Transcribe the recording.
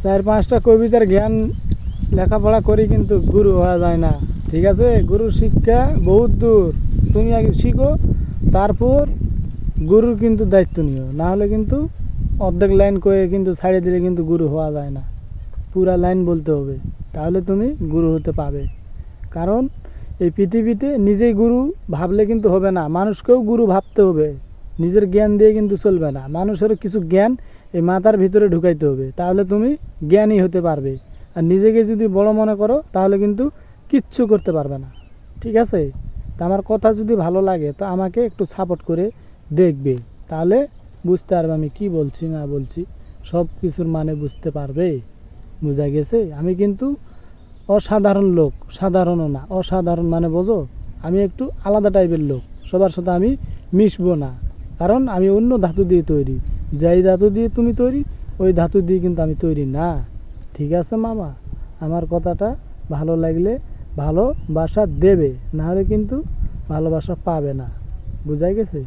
চার পাঁচটা কবিতার জ্ঞান লেখাপড়া করে কিন্তু গুরু হওয়া যায় না, ঠিক আছে? গুরুর শিক্ষা বহুত দূর। তুমি আগে শিখো, তারপর গুরুর কিন্তু দায়িত্ব নিও। না হলে কিন্তু অর্ধেক লাইন করে কিন্তু ছাড়িয়ে দিলে কিন্তু গুরু হওয়া যায় না। পুরা লাইন বলতে হবে, তাহলে তুমি গুরু হতে পাবে। কারণ এই পৃথিবীতে নিজেই গুরু ভাবলে কিন্তু হবে না, মানুষকেও গুরু ভাবতে হবে। নিজের জ্ঞান দিয়ে কিন্তু চলবে না, মানুষেরও কিছু জ্ঞান এই মাথার ভিতরে ঢুকাইতে হবে, তাহলে তুমি জ্ঞানী হতে পারবে। আর নিজেকে যদি বড় মনে করো তাহলে কিন্তু কিচ্ছু করতে পারবে না, ঠিক আছে? তা আমার কথা যদি ভালো লাগে তো আমাকে একটু সাপোর্ট করে দেখবে, তাহলে বুঝতে পারবে আমি কি বলছি না বলছি, সব কিছুর মানে বুঝতে পারবে। বোঝা গেছে? আমি কিন্তু অসাধারণ লোক, সাধারণও না, অসাধারণ মানে বোঝো, আমি একটু আলাদা টাইপের লোক। সবার সাথে আমি মিশবো না, কারণ আমি অন্য ধাতু দিয়ে তৈরি। যেই ধাতু দিয়ে তুমি তৈরি, ওই ধাতু দিয়ে কিন্তু আমি তৈরি না। ঠিক আছে মামা? আমার কথাটা ভালো লাগলে ভালোবাসা দেবে, নাহলে কিন্তু ভালোবাসা পাবে না। বুঝাই গেছে?